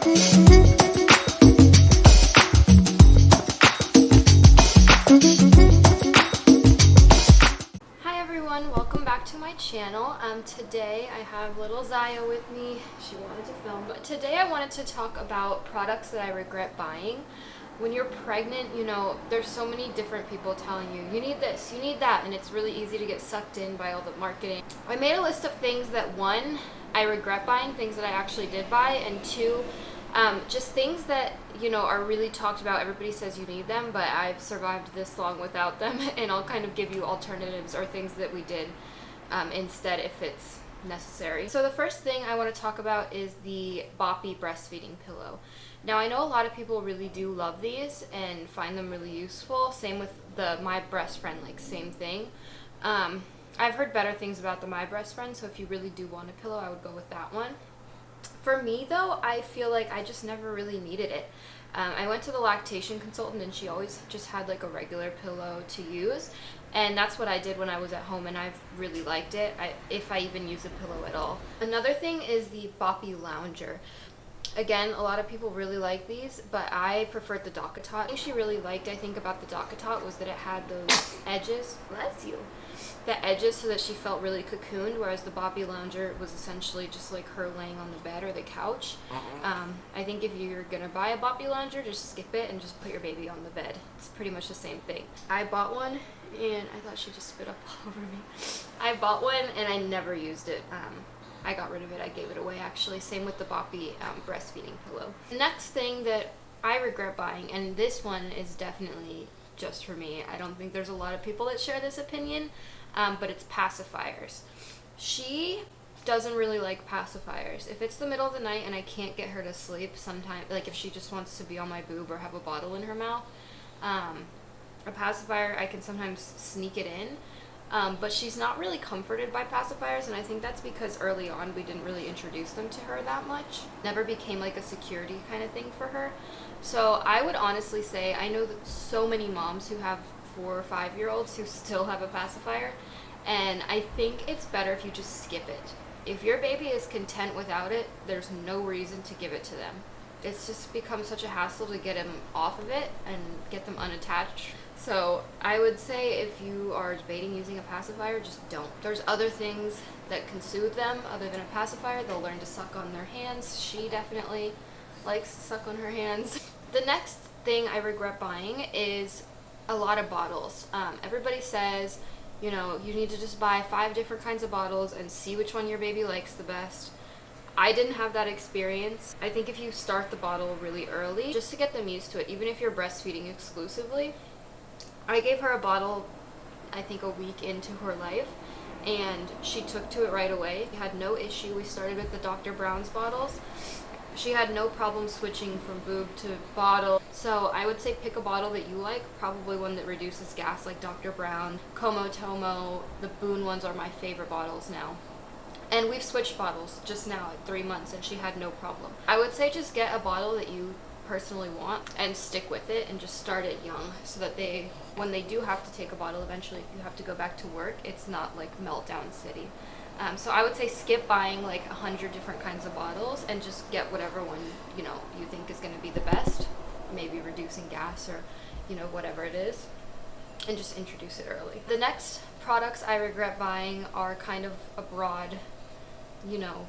Welcome back to my channel. Today I have little Zaya with me. She wanted to film, but today I wanted to talk about products that I regret buying. When you're pregnant, you know, there's so many different people telling you, you need this, you need that, and it's really easy to get sucked in by all the marketing. I made a list of things that, one, I regret buying, things that I actually did buy, and two, just things that, you know, are really talked about. Everybody says you need them, but I've survived this long without them, and I'll kind of give you alternatives or things that we did instead if it's necessary. So the first thing I want to talk about is the Boppy breastfeeding pillow. Now I know a lot of people really do love these and find them really useful. Same with the My Breast Friend, like same thing. I've heard better things about the My Breast Friend, so if you really do want a pillow, I would go with that one. For me though, I feel like I just never really needed it. I went to the lactation consultant and she always just had like a regular pillow to use, and that's what I did when I was at home, and I've really liked it, if I even use a pillow at all. Another thing is the Boppy Lounger. Again, a lot of people really like these, but I preferred the DockATot. What she really liked, I think, about the DockATot was that it had those edges, bless you, the edges, so that she felt really cocooned, whereas the Boppy Lounger was essentially just like her laying on the bed or the couch. I think if you're gonna buy a Boppy Lounger, just skip it and just put your baby on the bed. It's pretty much the same thing. I bought one, and I thought she just spit up all over me. I bought one and I never used it. I got rid of it. I gave it away, actually. Same with the Boppy breastfeeding pillow. The next thing that I regret buying, and this one is definitely just for me, I don't think there's a lot of people that share this opinion, but it's pacifiers. She doesn't really like pacifiers. If it's the middle of the night and I can't get her to sleep, sometimes, like if she just wants to be on my boob or have a bottle in her mouth, a pacifier, I can sometimes sneak it in. But she's not really comforted by pacifiers, and I think that's because early on we didn't really introduce them to her that much. Never became like a security kind of thing for her. So I would honestly say, I know that so many moms who have 4 or 5 year olds who still have a pacifier, and I think it's better if you just skip it. If your baby is content without it, there's no reason to give it to them. It's just become such a hassle to get them off of it and get them unattached. So I would say if you are debating using a pacifier, just don't. There's other things that can soothe them other than a pacifier. They'll learn to suck on their hands. She definitely likes to suck on her hands. The next thing I regret buying is a lot of bottles. Everybody says, you know, you need to just buy 5 different kinds of bottles and see which one your baby likes the best. I didn't have that experience. I think if you start the bottle really early, just to get them used to it, even if you're breastfeeding exclusively. I gave her a bottle, I think a week into her life, and she took to it right away. We had no issue. We started with the Dr. Brown's bottles. She had no problem switching from boob to bottle. So I would say pick a bottle that you like, probably one that reduces gas like Dr. Brown. Como Tomo, the Boone ones are my favorite bottles now. And we've switched bottles just now at 3 months, and she had no problem. I would say just get a bottle that you personally want and stick with it, and just start it young so that when they do have to take a bottle eventually, if you have to go back to work, it's not like meltdown city. So I would say skip buying like 100 different kinds of bottles and just get whatever one, you know, you think is going to be the best, maybe reducing gas or, you know, whatever it is, and just introduce it early. The next products I regret buying are kind of a broad, you know,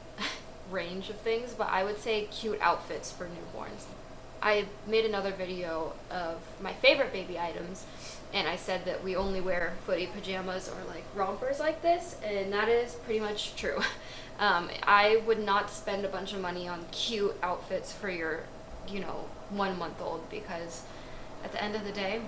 range of things, but I would say cute outfits for newborns. I made another video of my favorite baby items, and I said that we only wear footy pajamas or like rompers like this, and that is pretty much true. I would not spend a bunch of money on cute outfits for your, you know, 1 month old, because at the end of the day,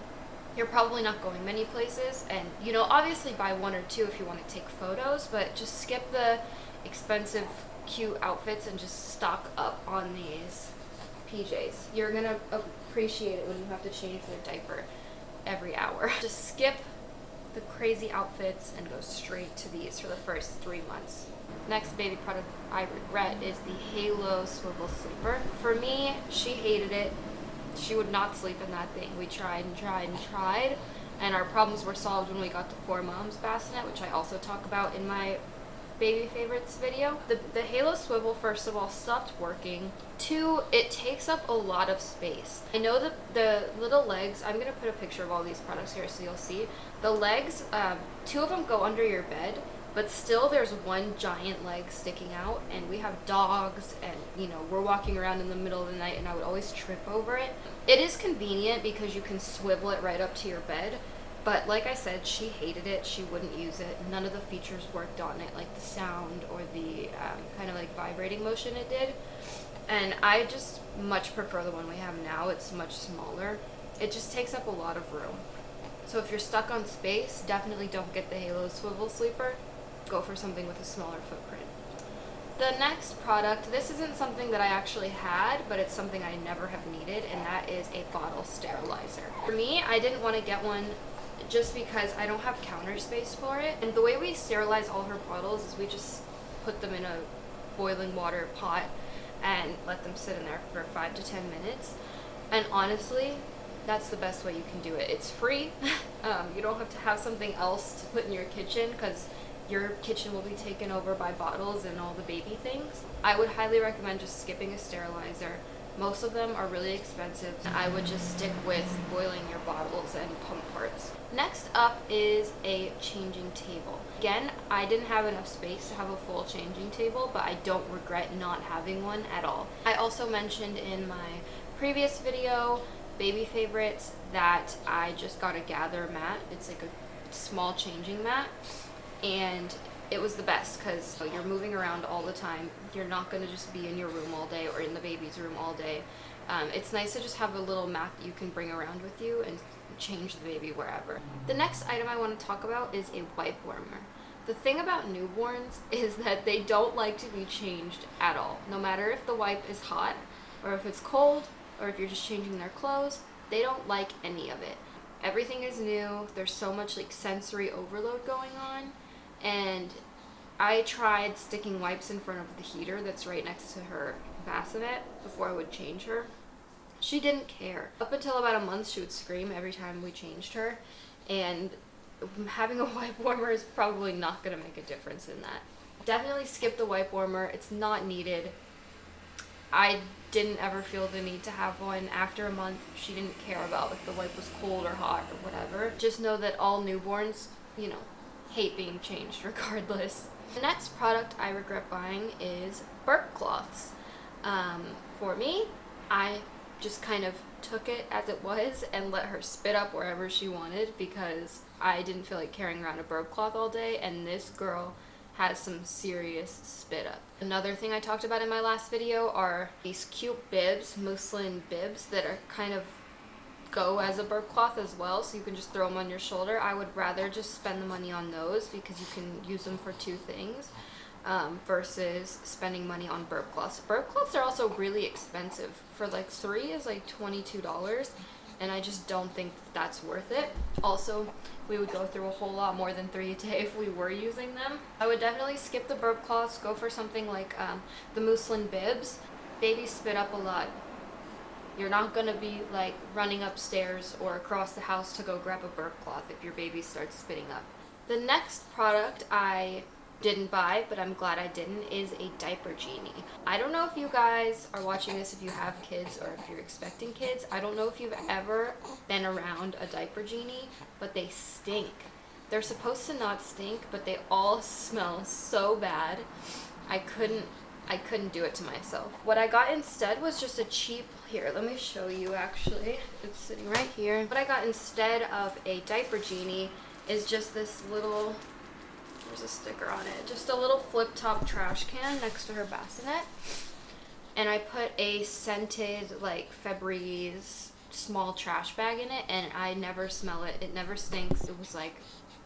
you're probably not going many places, and, you know, obviously buy 1 or 2 if you want to take photos, but just skip the expensive cute outfits and just stock up on these PJs. You're gonna appreciate it when you have to change their diaper every hour. Just skip the crazy outfits and go straight to these for the first 3 months. Next baby product I regret is the Halo Swivel Sleeper. For me, she hated it. She would not sleep in that thing. We tried and tried and tried, and our problems were solved when we got the 4 Moms bassinet, which I also talk about in my baby favorites video. The halo swivel, first of all, stopped working. 2, it takes up a lot of space. I know that the little legs, I'm gonna put a picture of all these products here so you'll see. The legs, 2 of them go under your bed, but still there's one giant leg sticking out, and we have dogs, and you know, we're walking around in the middle of the night and I would always trip over it. It is convenient because you can swivel it right up to your bed, but like I said, she hated it. She wouldn't use it. None of the features worked on it, like the sound or the kind of like vibrating motion it did. And I just much prefer the one we have now. It's much smaller. It just takes up a lot of room. So if you're stuck on space, definitely don't get the Halo Swivel Sleeper. Go for something with a smaller footprint. The next product, this isn't something that I actually had, but it's something I never have needed, and that is a bottle sterilizer. For me, I didn't want to get one just because I don't have counter space for it. And the way we sterilize all her bottles is we just put them in a boiling water pot and let them sit in there for 5 to 10 minutes. And honestly, that's the best way you can do it. It's free. You don't have to have something else to put in your kitchen because your kitchen will be taken over by bottles and all the baby things. I would highly recommend just skipping a sterilizer. Most of them are really expensive. I would just stick with boiling your bottles and pump parts. Next up is a changing table. Again, I didn't have enough space to have a full changing table, but I don't regret not having one at all. I also mentioned in my previous video, baby favorites, that I just got a gather mat. It's like a small changing mat, and it was the best because you're moving around all the time. You're not going to just be in your room all day or in the baby's room all day. It's nice to just have a little mat that you can bring around with you and change the baby wherever. The next item I want to talk about is a wipe warmer. The thing about newborns is that they don't like to be changed at all. No matter if the wipe is hot or if it's cold or if you're just changing their clothes, they don't like any of it. Everything is new. There's so much like sensory overload going on. And I tried sticking wipes in front of the heater that's right next to her bassinet before I would change her. She didn't care. Up until about a month, she would scream every time we changed her. And having a wipe warmer is probably not going to make a difference in that. Definitely skip the wipe warmer. It's not needed. I didn't ever feel the need to have one. After a month, she didn't care about if the wipe was cold or hot or whatever. Just know that all newborns, you know, hate being changed regardless. The next product I regret buying is burp cloths. For me, I just kind of took it as it was and let her spit up wherever she wanted because I didn't feel like carrying around a burp cloth all day, and this girl has some serious spit up. Another thing I talked about in my last video are these cute bibs, muslin bibs that are kind of go as a burp cloth as well, so you can just throw them on your shoulder. I would rather just spend the money on those because you can use them for 2 things versus spending money on burp cloths. Burp cloths are also really expensive. For like 3 is like $22, and I just don't think that's worth it. Also, we would go through a whole lot more than 3 a day if we were using them. I would definitely skip the burp cloths, go for something like the muslin bibs. Babies spit up a lot. You're not going to be like running upstairs or across the house to go grab a burp cloth if your baby starts spitting up. The next product I didn't buy, but I'm glad I didn't, is a diaper genie. I don't know if you guys are watching this if you have kids or if you're expecting kids. I don't know if you've ever been around a diaper genie, but they stink. They're supposed to not stink, but they all smell so bad. I couldn't do it to myself. What I got instead was just a cheap, here, let me show you actually. It's sitting right here. What I got instead of a diaper genie is just this little, there's a sticker on it, just a little flip top trash can next to her bassinet. And I put a scented like Febreze small trash bag in it, and I never smell it. It never stinks. It was like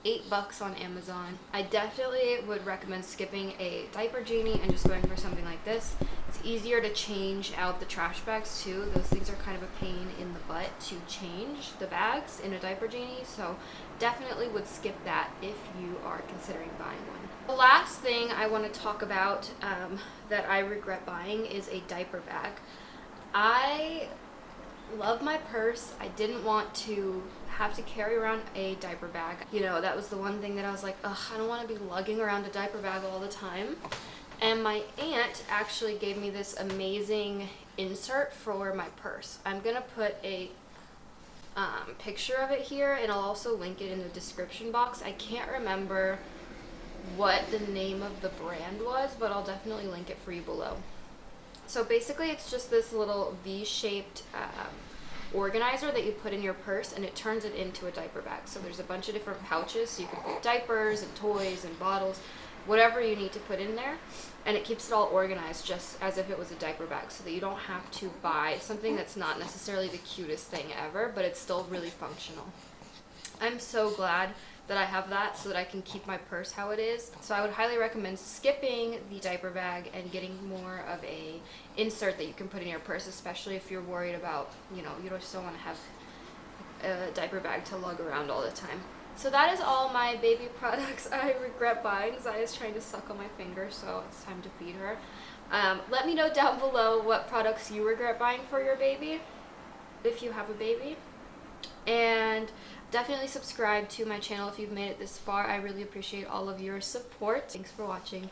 $8 on Amazon. I definitely would recommend skipping a diaper genie and just going for something like this. It's easier to change out the trash bags too. Those things are kind of a pain in the butt to change the bags in a diaper genie, so definitely would skip that if you are considering buying one. The last thing I want to talk about that I regret buying is a diaper bag. I love my purse. I didn't want to have to carry around a diaper bag. You know, that was the one thing that I was like, ugh, I don't want to be lugging around a diaper bag all the time. And my aunt actually gave me this amazing insert for my purse. I'm gonna put a picture of it here, and I'll also link it in the description box. I can't remember what the name of the brand was, but I'll definitely link it for you below. So basically it's just this little V-shaped organizer that you put in your purse, and it turns it into a diaper bag. So there's a bunch of different pouches, so you can put diapers and toys and bottles, whatever you need to put in there, and it keeps it all organized just as if it was a diaper bag, so that you don't have to buy something that's not necessarily the cutest thing ever, but it's still really functional. I'm so glad that I have that so that I can keep my purse how it is. So I would highly recommend skipping the diaper bag and getting more of a insert that you can put in your purse, especially if you're worried about, you know, you just don't want to have a diaper bag to lug around all the time. So that is all my baby products I regret buying. Zaya's trying to suck on my finger, so it's time to feed her. Let me know down below what products you regret buying for your baby, if you have a baby. And definitely subscribe to my channel if you've made it this far. I really appreciate all of your support. Thanks for watching.